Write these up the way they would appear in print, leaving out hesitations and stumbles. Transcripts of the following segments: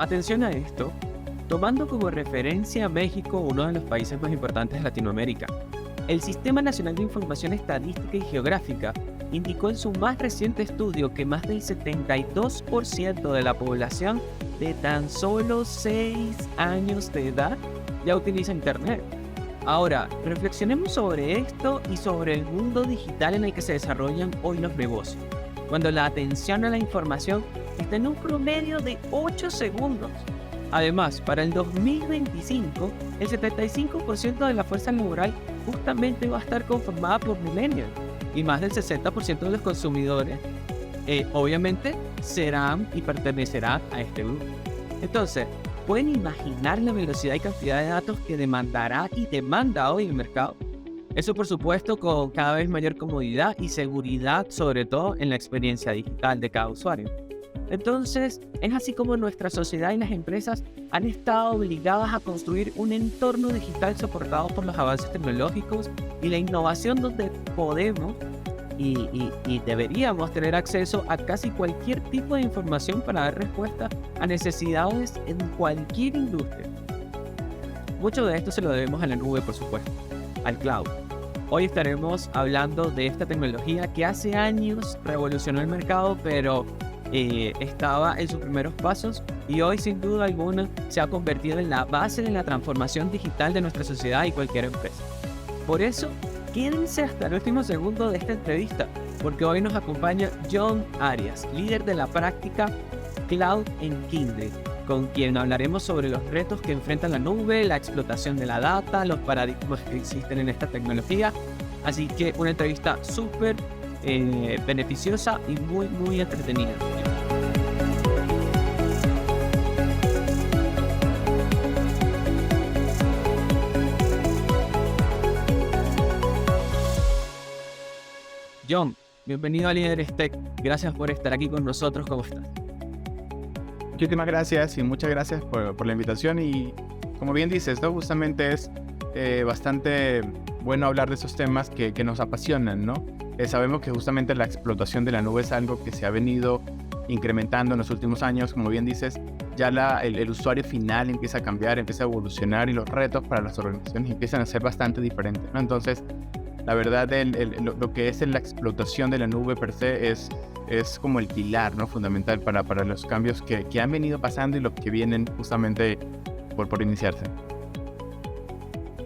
Atención a esto, tomando como referencia a México, uno de los países más importantes de Latinoamérica. El Sistema Nacional de Información Estadística y Geográfica indicó en su más reciente estudio que más del 72% de la población de tan solo 6 años de edad ya utiliza Internet. Ahora, reflexionemos sobre esto y sobre el mundo digital en el que se desarrollan hoy los negocios, cuando la atención a la información está en un promedio de 8 segundos. Además, para el 2025, el 75% de la fuerza laboral justamente va a estar conformada por millennials y más del 60% de los consumidores obviamente serán y pertenecerán a este grupo. Entonces, ¿pueden imaginar la velocidad y cantidad de datos que demandará y demanda hoy el mercado? Eso, por supuesto, con cada vez mayor comodidad y seguridad, sobre todo en la experiencia digital de cada usuario. Entonces, es así como nuestra sociedad y las empresas han estado obligadas a construir un entorno digital soportado por los avances tecnológicos y la innovación, donde podemos y deberíamos tener acceso a casi cualquier tipo de información para dar respuesta a necesidades en cualquier industria. Mucho de esto se lo debemos a la nube, por supuesto, al cloud. Hoy estaremos hablando de esta tecnología que hace años revolucionó el mercado, pero estaba en sus primeros pasos y hoy, sin duda alguna, se ha convertido en la base de la transformación digital de nuestra sociedad y cualquier empresa. Por eso, quédense hasta el último segundo de esta entrevista, porque hoy nos acompaña John Arias, líder de la práctica Cloud en Kindred, con quien hablaremos sobre los retos que enfrenta la nube, la explotación de la data, los paradigmas que existen en esta tecnología. Así que una entrevista súper beneficiosa y muy entretenida. John, bienvenido a Líderes Tech. Gracias por estar aquí con nosotros. ¿Cómo estás? Muchísimas gracias y muchas gracias por la invitación. Y como bien dices, ¿no? Justamente es bastante bueno hablar de esos temas que nos apasionan, ¿no? Sabemos que justamente la explotación de la nube es algo que se ha venido incrementando en los últimos años. Como bien dices, ya el usuario final empieza a cambiar, empieza a evolucionar y los retos para las organizaciones empiezan a ser bastante diferentes, ¿no? Entonces, la verdad, lo que es la explotación de la nube per se es como el pilar, ¿no? Fundamental para los cambios que han venido pasando y los que vienen justamente por iniciarse.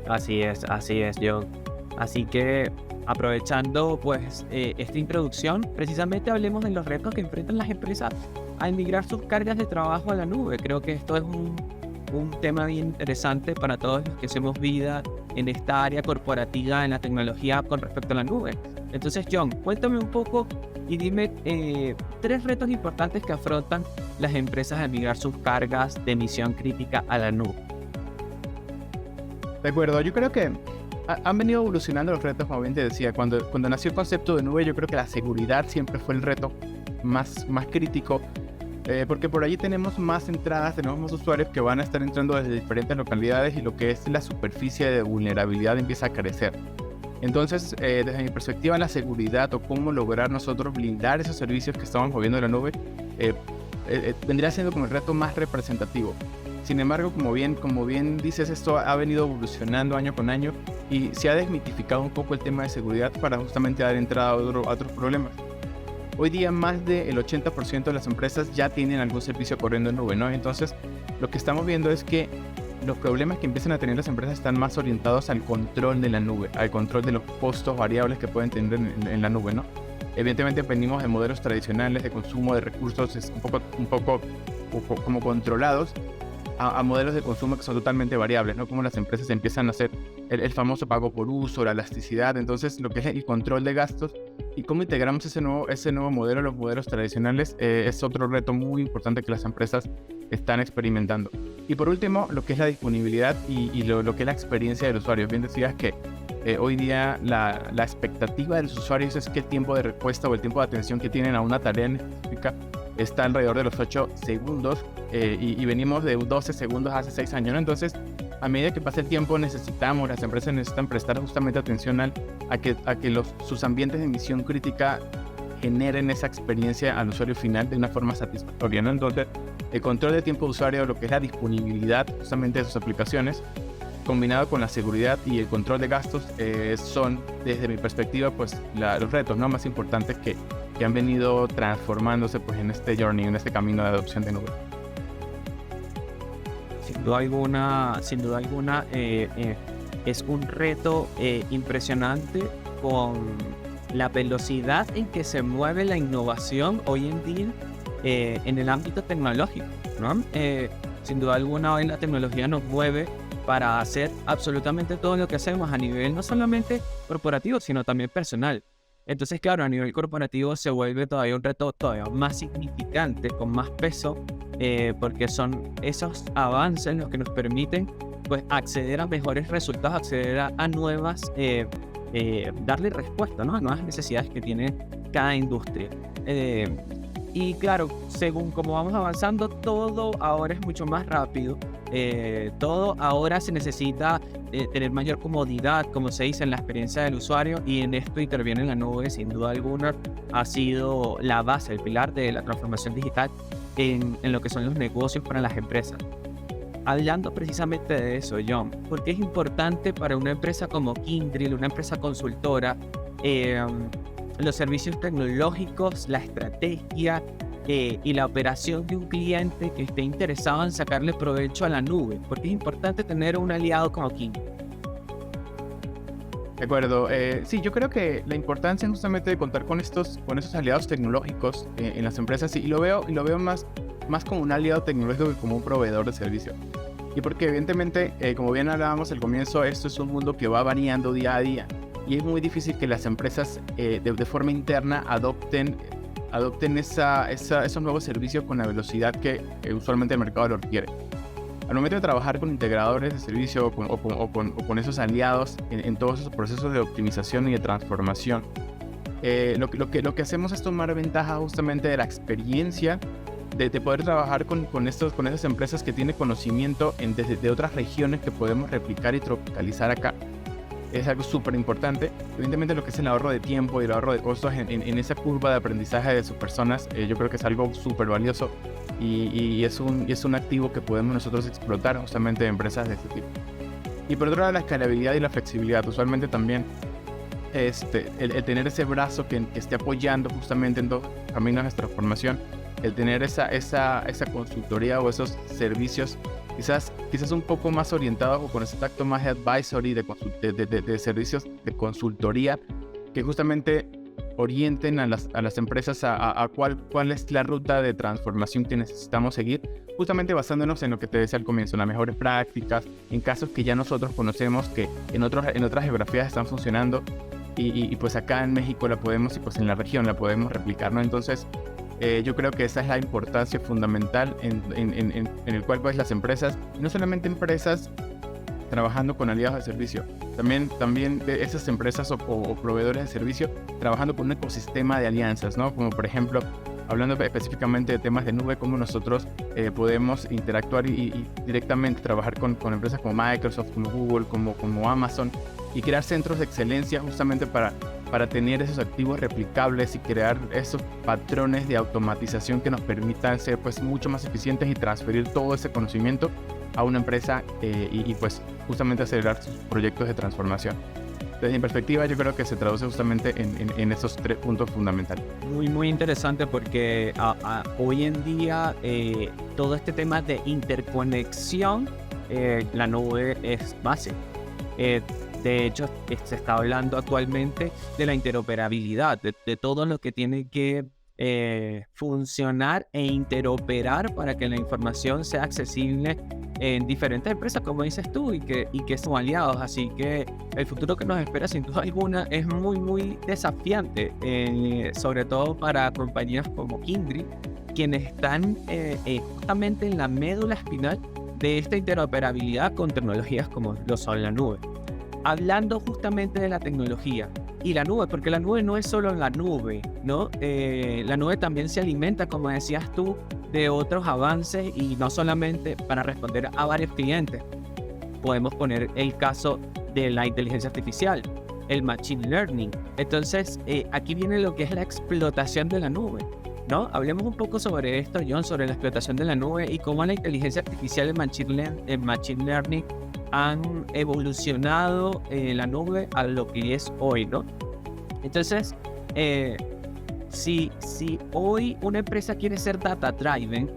Así es, John. Así que, aprovechando pues esta introducción, precisamente hablemos de los retos que enfrentan las empresas al migrar sus cargas de trabajo a la nube. Creo que esto es un tema bien interesante para todos los que hacemos vida en esta área corporativa, en la tecnología con respecto a la nube. Entonces, John, cuéntame un poco y dime 3 retos importantes que afrontan las empresas al migrar sus cargas de misión crítica a la nube. De acuerdo, yo creo que han venido evolucionando los retos, como bien te decía. Cuando nació el concepto de nube, yo creo que la seguridad siempre fue el reto más crítico, porque por allí tenemos más entradas, tenemos más usuarios que van a estar entrando desde diferentes localidades y lo que es la superficie de vulnerabilidad empieza a crecer. Entonces, desde mi perspectiva, la seguridad o cómo lograr nosotros blindar esos servicios que estamos moviendo en la nube vendría siendo como el reto más representativo. Sin embargo, como bien dices, esto ha venido evolucionando año con año y se ha desmitificado un poco el tema de seguridad para justamente dar entrada a otros problemas. Hoy día más del 80% de las empresas ya tienen algún servicio corriendo en nube, ¿no? Entonces, lo que estamos viendo es que los problemas que empiezan a tener las empresas están más orientados al control de la nube, al control de los costos variables que pueden tener en la nube, ¿no? Evidentemente venimos de modelos tradicionales de consumo de recursos un poco como controlados a modelos de consumo que son totalmente variables, ¿no? Como las empresas empiezan a hacer el famoso pago por uso, la elasticidad. Entonces, lo que es el control de gastos y cómo integramos ese nuevo modelo a los modelos tradicionales es otro reto muy importante que las empresas están experimentando. Y por último, lo que es la disponibilidad y lo que es la experiencia del usuario. Bien decías que hoy día la expectativa de los usuarios es que el tiempo de respuesta o el tiempo de atención que tienen a una tarea en específica está alrededor de los 8 segundos y venimos de 12 segundos hace 6 años, ¿no? Entonces, a medida que pasa el tiempo, las empresas necesitan prestar justamente atención a que sus ambientes de misión crítica generen esa experiencia al usuario final de una forma satisfactoria, ¿no? Entonces, el control de tiempo de usuario, lo que es la disponibilidad justamente de sus aplicaciones, combinado con la seguridad y el control de gastos, son, desde mi perspectiva, pues los retos, ¿no?, más importantes que han venido transformándose pues en este journey, en este camino de adopción de nube. Sin duda alguna, es un reto impresionante con la velocidad en que se mueve la innovación hoy en día en el ámbito tecnológico, ¿no? Sin duda alguna, hoy la tecnología nos mueve para hacer absolutamente todo lo que hacemos a nivel no solamente corporativo, sino también personal. Entonces, claro, a nivel corporativo se vuelve todavía un reto todavía más significante, con más peso, porque son esos avances los que nos permiten pues acceder a mejores resultados, acceder a nuevas, darle respuesta, ¿no?, a nuevas necesidades que tiene cada industria. Y claro, según como vamos avanzando, todo ahora es mucho más rápido. Todo ahora se necesita tener mayor comodidad, como se dice, en la experiencia del usuario, y en esto interviene la nube. Sin duda alguna ha sido la base, el pilar de la transformación digital en lo que son los negocios para las empresas. Hablando precisamente de eso, John, porque es importante para una empresa como Kyndryl, una empresa consultora, los servicios tecnológicos, la estrategia y la operación de un cliente que esté interesado en sacarle provecho a la nube, porque es importante tener un aliado como Kyndryl. De acuerdo, sí, yo creo que la importancia justamente de contar con esos aliados tecnológicos en las empresas, y lo veo más como un aliado tecnológico que como un proveedor de servicio. Y porque evidentemente, como bien hablábamos al comienzo, esto es un mundo que va variando día a día, y es muy difícil que las empresas de forma interna adopten esos nuevos servicios con la velocidad que usualmente el mercado lo requiere. Al momento de trabajar con integradores de servicio o con esos aliados en todos esos procesos de optimización y de transformación, lo que hacemos es tomar ventaja justamente de la experiencia de poder trabajar con esas empresas que tienen conocimiento de otras regiones que podemos replicar y tropicalizar acá. Es algo súper importante. Evidentemente, lo que es el ahorro de tiempo y el ahorro de costos en esa curva de aprendizaje de sus personas, yo creo que es algo súper valioso, y es un activo que podemos nosotros explotar justamente en empresas de este tipo. Y por otro lado, la escalabilidad y la flexibilidad. Usualmente también el tener ese brazo que esté apoyando justamente en todos los caminos de transformación, el tener esa consultoría o esos servicios quizás un poco más orientados o con ese tacto más de advisory, de servicios de consultoría, que justamente orienten a las empresas a cuál es la ruta de transformación que necesitamos seguir, justamente basándonos en lo que te decía al comienzo, en las mejores prácticas, en casos que ya nosotros conocemos que en otras geografías están funcionando, y pues acá en México la podemos, y pues en la región la podemos replicar, ¿no? Entonces, yo creo que esa es la importancia fundamental en el cual pues las empresas, no solamente empresas trabajando con aliados de servicio, también esas empresas o proveedores de servicio trabajando con un ecosistema de alianzas, ¿no? Como por ejemplo, hablando específicamente de temas de nube, cómo nosotros podemos interactuar y directamente trabajar con empresas como Microsoft, como Google, como Amazon, y crear centros de excelencia justamente para tener esos activos replicables y crear esos patrones de automatización que nos permitan ser pues mucho más eficientes y transferir todo ese conocimiento a una empresa y pues justamente acelerar sus proyectos de transformación. Desde mi perspectiva, yo creo que se traduce justamente en esos 3 puntos fundamentales. Muy, muy interesante, porque hoy en día todo este tema de interconexión, la nube es base. De hecho, se está hablando actualmente de la interoperabilidad, de todo lo que tiene que funcionar e interoperar para que la información sea accesible en diferentes empresas, como dices tú, y que son aliados. Así que el futuro que nos espera, sin duda alguna, es muy, muy desafiante, sobre todo para compañías como Kyndryl, quienes están justamente en la médula espinal de esta interoperabilidad con tecnologías como lo son la nube. Hablando justamente de la tecnología y la nube, porque la nube no es solo la nube, ¿no? La nube también se alimenta, como decías tú, de otros avances, y no solamente para responder a varios clientes. Podemos poner el caso de la inteligencia artificial, el machine learning. Entonces, aquí viene lo que es la explotación de la nube. ¿no? Hablemos un poco sobre esto, John, sobre la explotación de la nube y cómo la inteligencia artificial y el machine learning han evolucionado la nube a lo que es hoy, ¿no? Entonces, si hoy una empresa quiere ser data driven,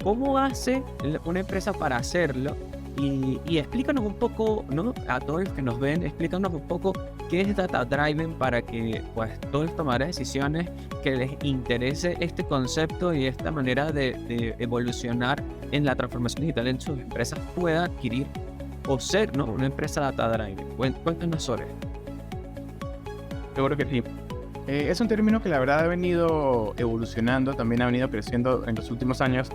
¿cómo hace una empresa para hacerlo? Y explícanos un poco, ¿no? A todos los que nos ven, explícanos un poco qué es data driven para que pues todos tomadores de decisiones que les interese este concepto y esta manera de evolucionar en la transformación digital en sus empresas pueda adquirir o ser, ¿no?, una empresa data driven. Cuéntanos sobre esto. Seguro que sí. Es un término que la verdad ha venido evolucionando, también ha venido creciendo en los últimos años,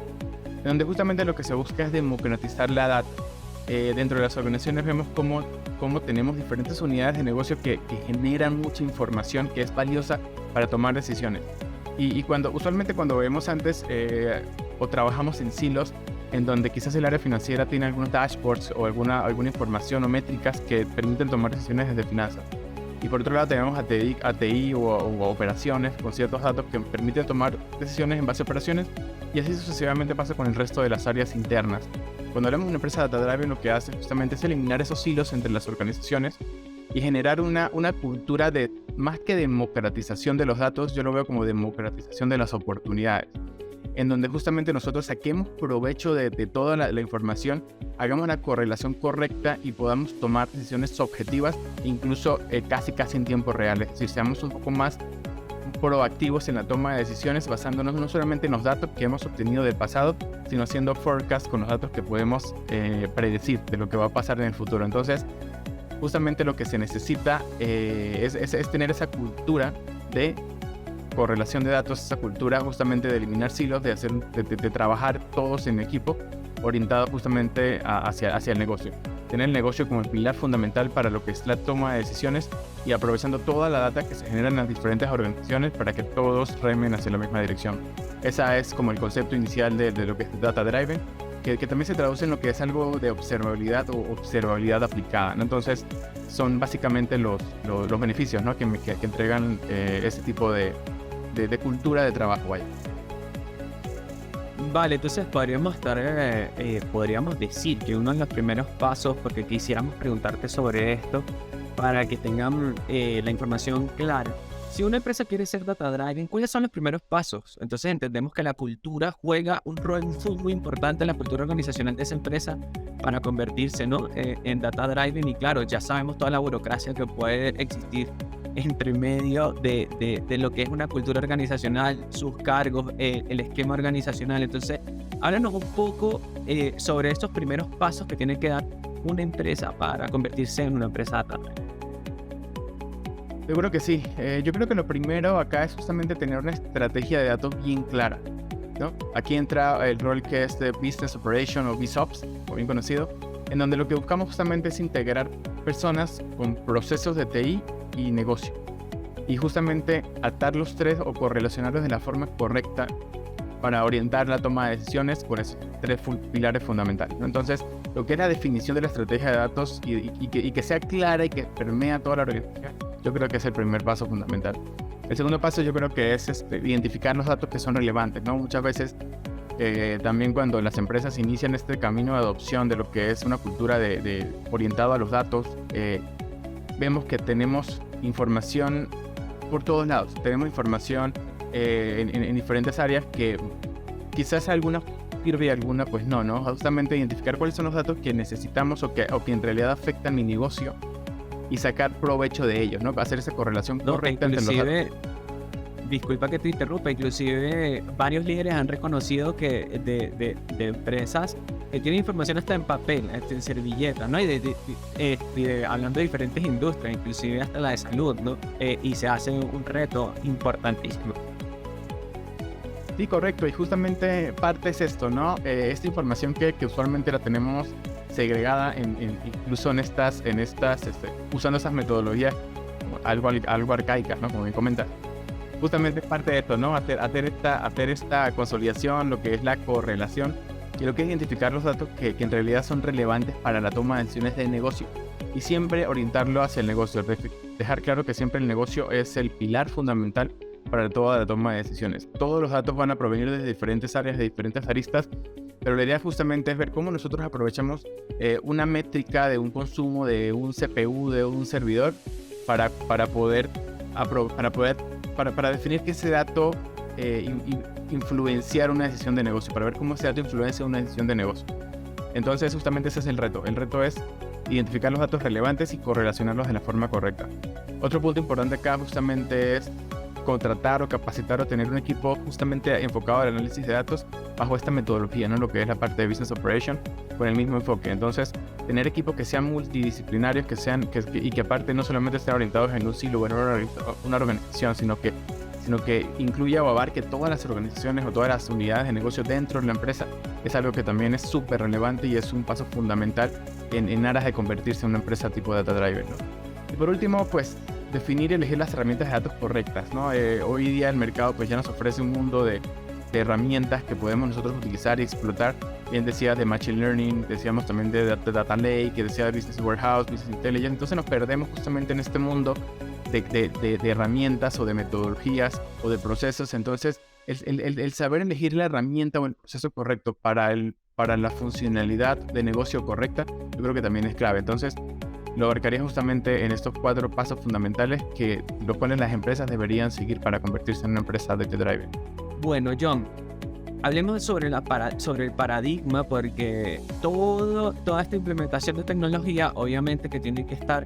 donde justamente lo que se busca es democratizar la data. Dentro de las organizaciones vemos cómo tenemos diferentes unidades de negocio que generan mucha información que es valiosa para tomar decisiones. Y usualmente cuando vemos antes o trabajamos en silos, en donde quizás el área financiera tiene algunos dashboards o alguna información o métricas que permiten tomar decisiones desde finanzas. Y por otro lado tenemos a TI o operaciones con ciertos datos que permiten tomar decisiones en base a operaciones, y así sucesivamente pasa con el resto de las áreas internas. Cuando hablamos de una empresa data driven, lo que hace justamente es eliminar esos hilos entre las organizaciones y generar una cultura de, más que democratización de los datos, yo lo veo como democratización de las oportunidades, en donde justamente nosotros saquemos provecho de toda la información, hagamos la correlación correcta y podamos tomar decisiones objetivas, incluso casi en tiempo real. Es decir, seamos un poco más proactivos en la toma de decisiones, basándonos no solamente en los datos que hemos obtenido del pasado, sino haciendo forecast con los datos que podemos predecir de lo que va a pasar en el futuro. Entonces, justamente lo que se necesita es tener esa cultura de correlación de datos, esa cultura justamente de eliminar silos, de trabajar todos en equipo, orientado justamente hacia el negocio. Tener el negocio como el pilar fundamental para lo que es la toma de decisiones y aprovechando toda la data que se genera en las diferentes organizaciones para que todos remen hacia la misma dirección. Esa es como el concepto inicial de lo que es Data Driven, que también se traduce en lo que es algo de observabilidad o observabilidad aplicada, ¿no? Entonces, son básicamente los beneficios, ¿no?, que entregan ese tipo de cultura de trabajo. Vaya. Vale, entonces podríamos decir que uno de los primeros pasos, porque quisiéramos preguntarte sobre esto, para que tengan la información clara. Si una empresa quiere ser data driven, ¿cuáles son los primeros pasos? Entonces entendemos que la cultura juega un rol muy importante en la cultura organizacional de esa empresa para convertirse, ¿no?, en data driven. Y claro, ya sabemos toda la burocracia que puede existir entre medio de lo que es una cultura organizacional, sus cargos, el esquema organizacional. Entonces, háblanos un poco sobre estos primeros pasos que tiene que dar una empresa para convertirse en una empresa data driven. Seguro que sí. Yo creo que lo primero acá es justamente tener una estrategia de datos bien clara, ¿no? Aquí entra el rol que es de Business Operation o BizOps, o bien conocido, en donde lo que buscamos justamente es integrar personas con procesos de TI y negocio, y justamente atar los tres o correlacionarlos de la forma correcta para orientar la toma de decisiones por esos tres pilares fundamentales, ¿no? Entonces, lo que es la definición de la estrategia de datos y que sea clara y que permea toda la organización, yo creo que es el primer paso fundamental. El segundo paso yo creo que es identificar los datos que son relevantes, ¿no? Muchas veces también cuando las empresas inician este camino de adopción de lo que es una cultura orientada a los datos, vemos que tenemos información por todos lados. Tenemos información en diferentes áreas que quizás alguna sirve y alguna pues no. Justamente identificar cuáles son los datos que necesitamos o que en realidad afectan mi negocio y sacar provecho de ellos, ¿no? Hacer esa correlación correcta entre los datos. Disculpa que te interrumpa, inclusive varios líderes han reconocido que de empresas que tienen información hasta en papel, hasta en servilletas, ¿no? Y hablando de diferentes industrias, inclusive hasta la de salud, ¿no? Y se hace un reto importantísimo. Sí, correcto, y justamente parte es esto, ¿no? Esta información que usualmente la tenemos segregada incluso en estas usando esas metodologías algo arcaicas, ¿no? Como me comentas. Justamente parte de esto, ¿no? Hacer esta consolidación, lo que es la correlación y lo que es identificar los datos que en realidad son relevantes para la toma de decisiones de negocio, y siempre orientarlo hacia el negocio. Dejar claro que siempre el negocio es el pilar fundamental para toda la toma de decisiones. Todos los datos van a provenir de diferentes áreas, de diferentes aristas, pero la idea justamente es ver cómo nosotros aprovechamos una métrica de un consumo de un CPU, de un servidor, para definir que ese dato influenciar una decisión de negocio, para ver cómo ese dato influencia una decisión de negocio. Entonces justamente ese es el reto. El reto es identificar los datos relevantes y correlacionarlos de la forma correcta. Otro punto importante acá justamente es contratar o capacitar o tener un equipo justamente enfocado al análisis de datos bajo esta metodología, ¿no? Lo que es la parte de Business Operation con el mismo enfoque. Entonces, tener equipos que sean multidisciplinarios, y que aparte no solamente estén orientados en un silo o en una organización, sino que incluya o abarque todas las organizaciones o todas las unidades de negocio dentro de la empresa, es algo que también es súper relevante y es un paso fundamental en aras de convertirse en una empresa tipo Data Driver, ¿no? Y por último, pues definir y elegir las herramientas de datos correctas, ¿no? Hoy día el mercado pues ya nos ofrece un mundo de herramientas que podemos nosotros utilizar y explotar. Bien decía de Machine Learning, decíamos también de Data Lake, que decía de Business Warehouse, Business Intelligence. Entonces nos perdemos justamente en este mundo de herramientas o de metodologías o de procesos. Entonces el saber elegir la herramienta o el proceso correcto para la funcionalidad de negocio correcta, yo creo que también es clave. Entonces lo abarcaría justamente en estos 4 pasos fundamentales que los cuales las empresas deberían seguir para convertirse en una empresa data-driven. Bueno, John, hablemos sobre el paradigma, porque toda esta implementación de tecnología obviamente que tiene que estar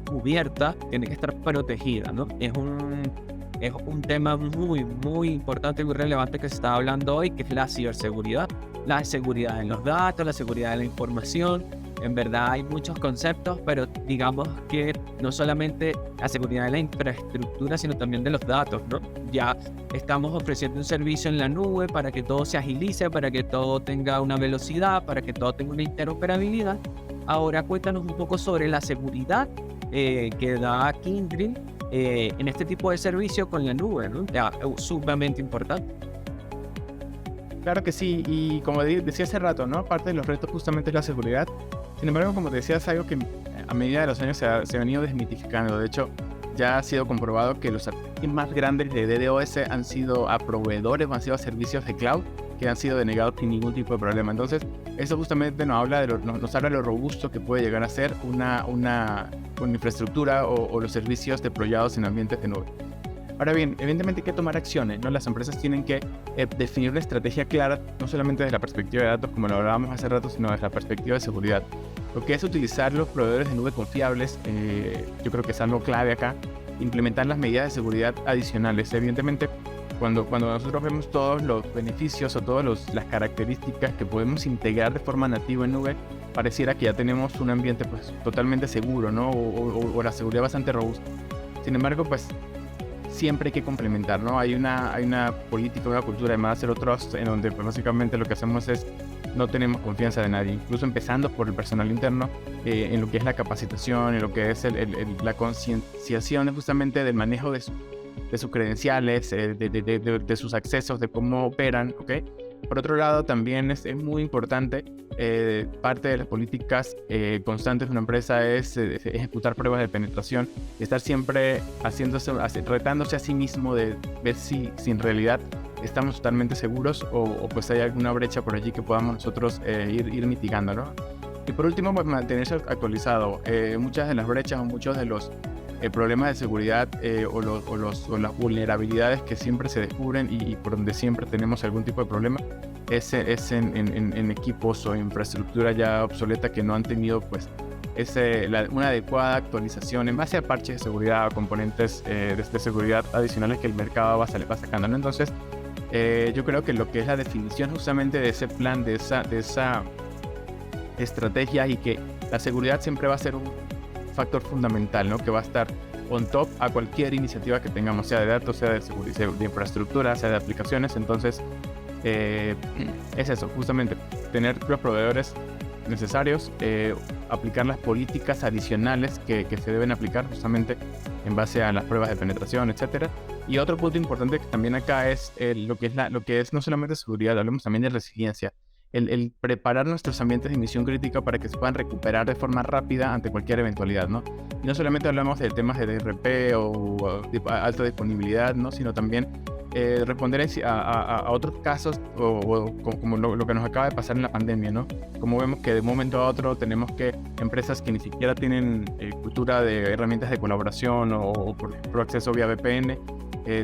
cubierta, tiene que estar protegida, ¿no? Es un tema muy, muy importante y muy relevante que se está hablando hoy, que es la ciberseguridad. La seguridad en los datos, la seguridad de la información. En verdad hay muchos conceptos, pero digamos que no solamente la seguridad de la infraestructura, sino también de los datos, ¿no? Ya estamos ofreciendo un servicio en la nube para que todo se agilice, para que todo tenga una velocidad, para que todo tenga una interoperabilidad. Ahora cuéntanos un poco sobre la seguridad que da Kyndryl en este tipo de servicio con la nube, ¿no? Ya, sumamente importante. Claro que sí, y como decía hace rato, ¿no? Parte de los retos justamente es la seguridad. Sin embargo, como te decía, es algo que a medida de los años se ha venido desmitificando. De hecho, ya ha sido comprobado que los ataques más grandes de DDoS han sido a proveedores o han sido a servicios de cloud que han sido denegados sin ningún tipo de problema. Entonces, eso justamente nos habla de lo robusto que puede llegar a ser una infraestructura o los servicios deployados en ambientes de nube. Ahora bien, evidentemente hay que tomar acciones, ¿no? Las empresas tienen que definir una estrategia clara, no solamente desde la perspectiva de datos, como lo hablábamos hace rato, sino desde la perspectiva de seguridad. Lo que es utilizar los proveedores de nube confiables, yo creo que es algo clave acá. Implementar las medidas de seguridad adicionales. Evidentemente, cuando nosotros vemos todos los beneficios o todas las características que podemos integrar de forma nativa en nube, pareciera que ya tenemos un ambiente pues totalmente seguro, ¿no? O la seguridad bastante robusta. Sin embargo, pues siempre hay que complementar, ¿no? Hay una política, una cultura de Zero Trust en donde pues, básicamente lo que hacemos es no tenemos confianza de nadie, incluso empezando por el personal interno, en lo que es la capacitación, en lo que es la concienciación justamente del manejo de sus credenciales, de sus accesos, de cómo operan, ¿ok? Por otro lado, también es muy importante, parte de las políticas constantes de una empresa es ejecutar pruebas de penetración y estar siempre retándose a sí mismo de ver si en realidad estamos totalmente seguros o pues hay alguna brecha por allí que podamos nosotros ir mitigando, ¿no? Y por último, pues mantenerse actualizado. Muchas de las brechas o muchos de los problemas de seguridad o las vulnerabilidades que siempre se descubren y por donde siempre tenemos algún tipo de problema es en equipos o infraestructura ya obsoleta que no han tenido pues una adecuada actualización en base a parches de seguridad o componentes de seguridad adicionales que el mercado va sacando, ¿no? Entonces yo creo que lo que es la definición justamente de ese plan, de esa estrategia, y que la seguridad siempre va a ser un factor fundamental, ¿no? Que va a estar on top a cualquier iniciativa que tengamos, sea de datos, sea de seguridad, de infraestructura, sea de aplicaciones. Entonces es eso, justamente tener los proveedores necesarios, aplicar las políticas adicionales que se deben aplicar justamente en base a las pruebas de penetración, etcétera. Y otro punto importante que también acá es lo que es no solamente seguridad, hablamos también de resiliencia. el preparar nuestros ambientes de misión crítica para que se puedan recuperar de forma rápida ante cualquier eventualidad, ¿no? Y no solamente hablamos de temas de DRP o de alta disponibilidad, ¿no? Sino también responder a otros casos como lo que nos acaba de pasar en la pandemia, ¿no? Como vemos que de un momento a otro tenemos que empresas que ni siquiera tienen cultura de herramientas de colaboración o por acceso vía VPN,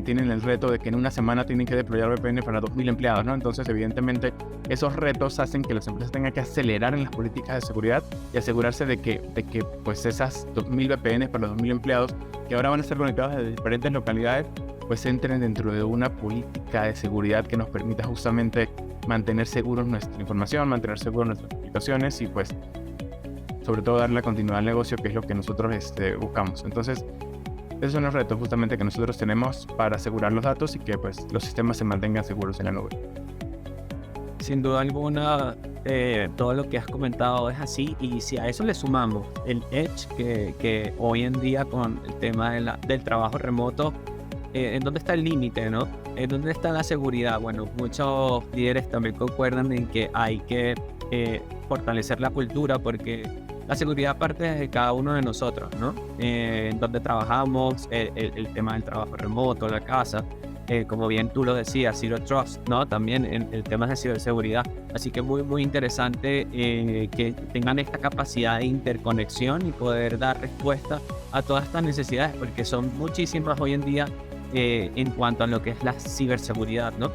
tienen el reto de que en una semana tienen que deployar VPN para 2.000 empleados, ¿no? Entonces, evidentemente, esos retos hacen que las empresas tengan que acelerar en las políticas de seguridad y asegurarse de que pues esas 2.000 VPN para los 2.000 empleados que ahora van a estar conectados de diferentes localidades, pues entren dentro de una política de seguridad que nos permita justamente mantener seguros nuestra información, mantener seguros nuestras aplicaciones y pues sobre todo darle continuidad al negocio, que es lo que nosotros buscamos. Entonces, esos son los retos justamente que nosotros tenemos para asegurar los datos y que pues los sistemas se mantengan seguros en la nube. Sin duda alguna, todo lo que has comentado es así, y si a eso le sumamos el edge que hoy en día con el tema del trabajo remoto, ¿en dónde está el límite, no? ¿En dónde está la seguridad? Bueno, muchos líderes también concuerdan en que hay que fortalecer la cultura, porque la seguridad parte de cada uno de nosotros, ¿no? En donde trabajamos, el tema del trabajo remoto, la casa, como bien tú lo decías, Zero Trust, ¿no? También en el tema de ciberseguridad. Así que muy, muy interesante que tengan esta capacidad de interconexión y poder dar respuesta a todas estas necesidades, porque son muchísimas hoy en día en cuanto a lo que es la ciberseguridad, ¿no?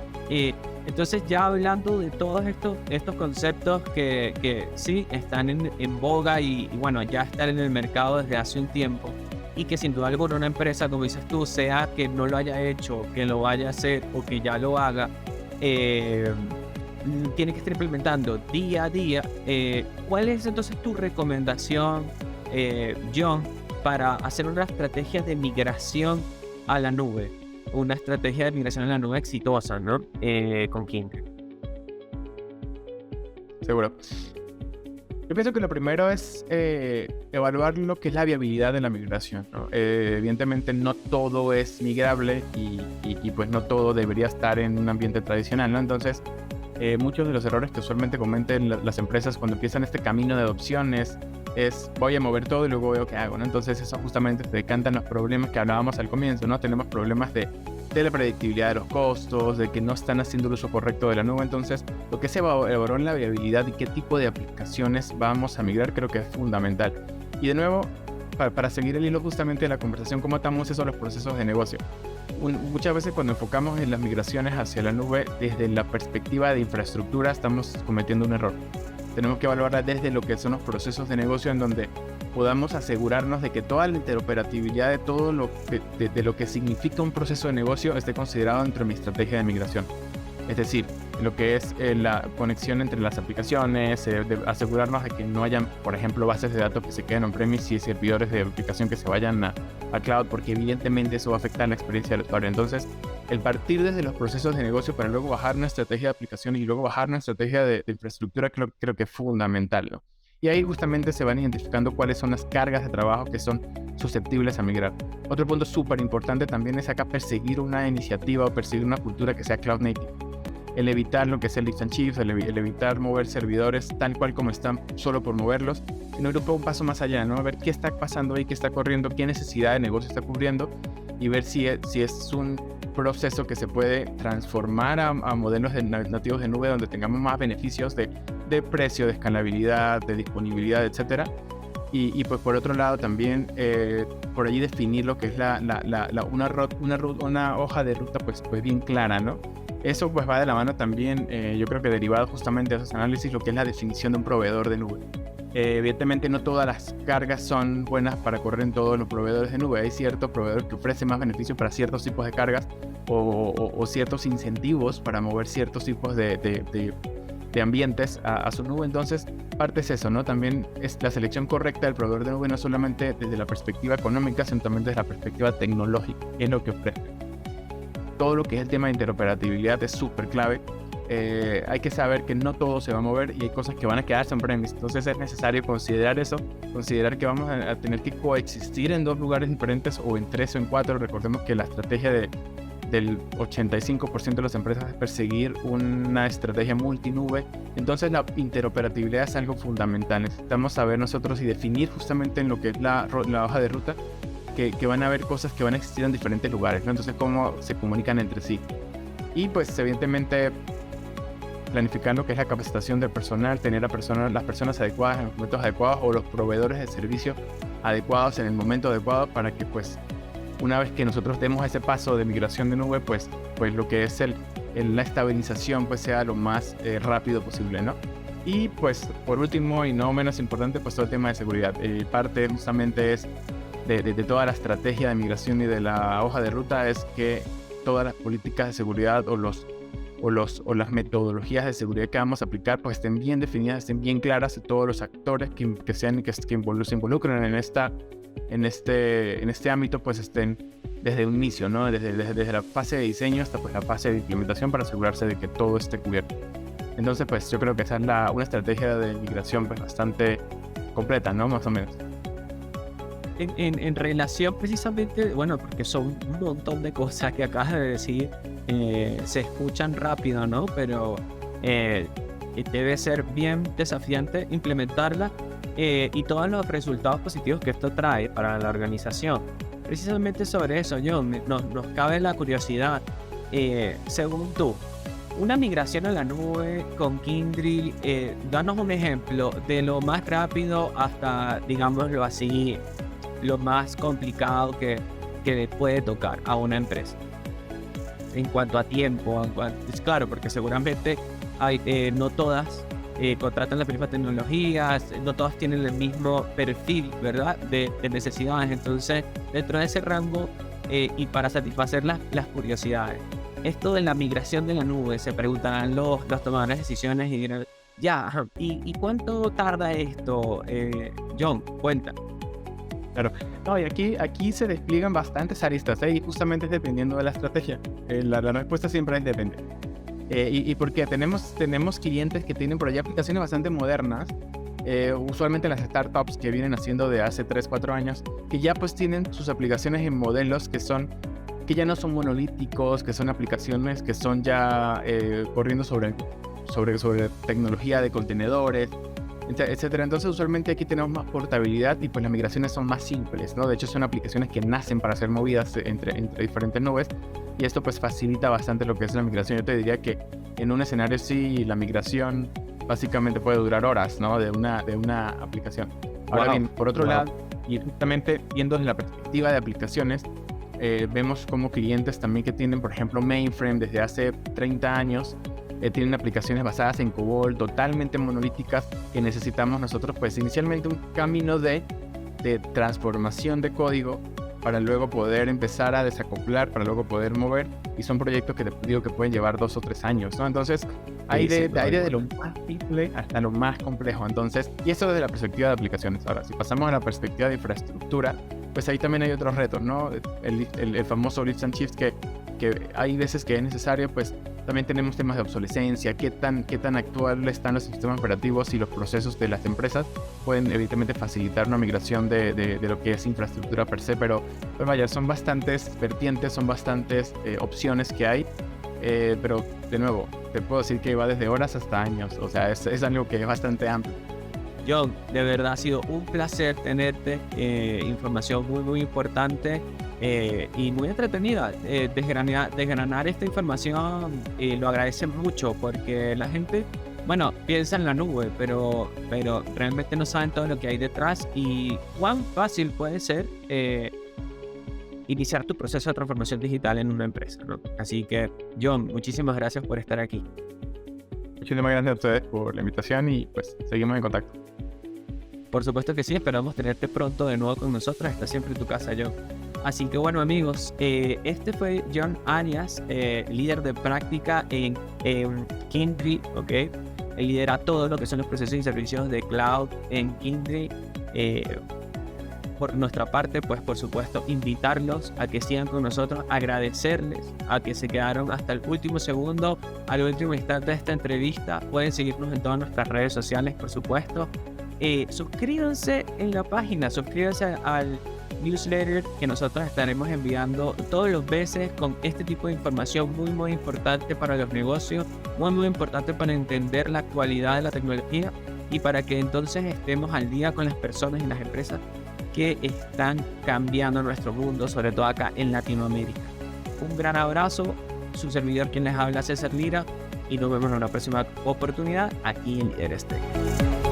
Entonces, ya hablando de todos estos conceptos que sí están en boga y bueno, ya están en el mercado desde hace un tiempo, y que sin duda alguna una empresa, como dices tú, sea que no lo haya hecho, que lo vaya a hacer o que ya lo haga, tiene que estar implementando día a día. ¿Cuál es entonces tu recomendación, John, para hacer una estrategia de migración a la nube? Una estrategia de migración a la nube exitosa, ¿no? ¿Con quién? Seguro. Yo pienso que lo primero es evaluar lo que es la viabilidad de la migración, ¿no? Evidentemente no todo es migrable y pues no todo debería estar en un ambiente tradicional, ¿no? Entonces, muchos de los errores que usualmente cometen las empresas cuando empiezan este camino de adopciones es voy a mover todo y luego veo qué hago, ¿no? Entonces eso justamente se decantan los problemas que hablábamos al comienzo, ¿no? Tenemos problemas de la predictibilidad de los costos, de que no están haciendo el uso correcto de la nube. Entonces, lo que se evaluó en la viabilidad y qué tipo de aplicaciones vamos a migrar creo que es fundamental. Y de nuevo, para seguir el hilo justamente de la conversación, ¿cómo atamos eso a los procesos de negocio? Muchas veces cuando enfocamos en las migraciones hacia la nube desde la perspectiva de infraestructura estamos cometiendo un error. Tenemos que evaluarla desde lo que son los procesos de negocio, en donde podamos asegurarnos de que toda la interoperabilidad de todo de lo que significa un proceso de negocio esté considerado dentro de mi estrategia de migración. Es decir, lo que es la conexión entre las aplicaciones, de asegurarnos de que no hayan, por ejemplo, bases de datos que se queden on-premise y servidores de aplicación que se vayan a cloud, porque evidentemente eso va a afectar la experiencia del usuario. Entonces, el partir desde los procesos de negocio para luego bajar una estrategia de aplicación y luego bajar una estrategia de infraestructura creo que es fundamental, ¿no? Y ahí justamente se van identificando cuáles son las cargas de trabajo que son susceptibles a migrar. Otro punto súper importante también es acá perseguir una iniciativa o perseguir una cultura que sea cloud native. El evitar lo que es el lift and shift, el evitar mover servidores tal cual como están solo por moverlos, sino ir un paso más allá, ¿no? A ver qué está pasando ahí, qué está corriendo, qué necesidad de negocio está cubriendo y ver si es un proceso que se puede transformar a modelos nativos de nube donde tengamos más beneficios de precio, de escalabilidad, de disponibilidad, etcétera. Y pues por otro lado también por allí definir lo que es una hoja de ruta pues bien clara, ¿no? Eso pues va de la mano también, yo creo que derivado justamente de esos análisis, lo que es la definición de un proveedor de nube. Evidentemente no todas las cargas son buenas para correr en todos los proveedores de nube. Hay ciertos proveedores que ofrecen más beneficios para ciertos tipos de cargas o ciertos incentivos para mover ciertos tipos de ambientes a su nube. Entonces parte es eso, ¿no? También es la selección correcta del proveedor de nube, no solamente desde la perspectiva económica, sino también desde la perspectiva tecnológica, que es lo que ofrece. Todo lo que es el tema de interoperabilidad es súper clave. Hay que saber que no todo se va a mover y hay cosas que van a quedarse on-premise. Entonces es necesario considerar eso, considerar que vamos a tener que coexistir en dos lugares diferentes o en tres o en cuatro. Recordemos que la estrategia de del 85% de las empresas es perseguir una estrategia multinube. Entonces la interoperabilidad es algo fundamental. Necesitamos saber nosotros y definir justamente en lo que es la hoja de ruta que van a haber cosas que van a existir en diferentes lugares, ¿no? Entonces cómo se comunican entre sí. Y pues evidentemente planificar lo que es la capacitación del personal, tener las personas adecuadas en los momentos adecuados o los proveedores de servicios adecuados en el momento adecuado para que pues una vez que nosotros demos ese paso de migración de nube, pues lo que es la estabilización pues sea lo más rápido posible, ¿no? Y pues por último y no menos importante, pues todo el tema de seguridad. Parte justamente es de toda la estrategia de migración y de la hoja de ruta es que todas las políticas de seguridad o las metodologías de seguridad que vamos a aplicar pues estén bien definidas, estén bien claras de todos los actores que se involucren en este ámbito, pues estén desde un inicio, ¿no? Desde la fase de diseño hasta pues la fase de implementación para asegurarse de que todo esté cubierto. Entonces pues yo creo que esa es una estrategia de migración pues bastante completa, ¿no? Más o menos. En relación precisamente, bueno, porque son un montón de cosas que acabas de decir, se escuchan rápido, ¿no? Pero debe ser bien desafiante implementarla y todos los resultados positivos que esto trae para la organización. Precisamente sobre eso, John, nos cabe la curiosidad. Según tú, una migración a la nube con Kyndryl, danos un ejemplo de lo más rápido hasta, digámoslo así, lo más complicado que puede tocar a una empresa en cuanto a tiempo. Es claro, porque seguramente no todas contratan las mismas tecnologías, no todas tienen el mismo perfil, ¿verdad?, de necesidades. Entonces, dentro de ese rango y para satisfacer las curiosidades, esto de la migración de la nube, se preguntarán los tomadores de decisiones y dirán, ya, ¿y cuánto tarda esto? John, cuenta. Claro, no, y aquí se despliegan bastantes aristas, y justamente es dependiendo de la estrategia. La respuesta siempre es depende. ¿Y por qué? Tenemos clientes que tienen por allá aplicaciones bastante modernas, usualmente las startups que vienen haciendo de hace 3-4 años, que ya pues tienen sus aplicaciones en modelos que ya no son monolíticos, que son aplicaciones que son ya corriendo sobre tecnología de contenedores, etcétera. Entonces usualmente aquí tenemos más portabilidad y pues las migraciones son más simples, ¿no? De hecho son aplicaciones que nacen para ser movidas entre diferentes nubes y esto pues facilita bastante lo que es la migración. Yo te diría que en un escenario sí la migración básicamente puede durar horas, ¿no? De una aplicación. Ahora bien, por otro lado, y justamente viendo desde la perspectiva de aplicaciones, vemos como clientes también que tienen, por ejemplo, mainframe desde hace 30 años, tienen aplicaciones basadas en COBOL totalmente monolíticas que necesitamos nosotros pues inicialmente un camino de transformación de código para luego poder empezar a desacoplar, para luego poder mover, y son proyectos que te digo que pueden llevar 2 o 3 años, ¿no? Entonces hay de lo más simple hasta lo más complejo. Entonces, y eso desde la perspectiva de aplicaciones. Ahora, si pasamos a la perspectiva de infraestructura, pues ahí también hay otros retos, ¿no? El famoso lift and shift que hay veces que es necesario, pues también tenemos temas de obsolescencia, qué tan actuales están los sistemas operativos y los procesos de las empresas pueden evidentemente facilitar una migración de lo que es infraestructura per se, pero pues vaya, son bastantes vertientes, son bastantes opciones que hay, pero de nuevo, te puedo decir que va desde horas hasta años, o sea, es algo que es bastante amplio. John, de verdad ha sido un placer tenerte, información muy muy importante y muy entretenida. Desgranar esta información lo agradece mucho porque la gente, bueno, piensa en la nube, pero realmente no saben todo lo que hay detrás y cuán fácil puede ser iniciar tu proceso de transformación digital en una empresa, ¿no? Así que, John, muchísimas gracias por estar aquí. Muchísimas gracias a ustedes por la invitación y pues seguimos en contacto. Por supuesto que sí, esperamos tenerte pronto de nuevo con nosotros. Está siempre en tu casa, John. Así que bueno, amigos, este fue John Arias, líder de práctica en Kyndryl, ¿ok? Él lidera todo lo que son los procesos y servicios de cloud en Kyndryl. Por nuestra parte, pues por supuesto, invitarlos a que sigan con nosotros, agradecerles a que se quedaron hasta el último segundo, al último instante de esta entrevista. Pueden seguirnos en todas nuestras redes sociales, por supuesto. Suscríbanse en la página, suscríbanse newsletter que nosotros estaremos enviando todos los meses con este tipo de información muy importante para los negocios, muy importante para entender la actualidad de la tecnología y para que entonces estemos al día con las personas y las empresas que están cambiando nuestro mundo, sobre todo acá en Latinoamérica. Un gran abrazo, su servidor quien les habla, César Lira, y nos vemos en una próxima oportunidad aquí en Líderes Tech.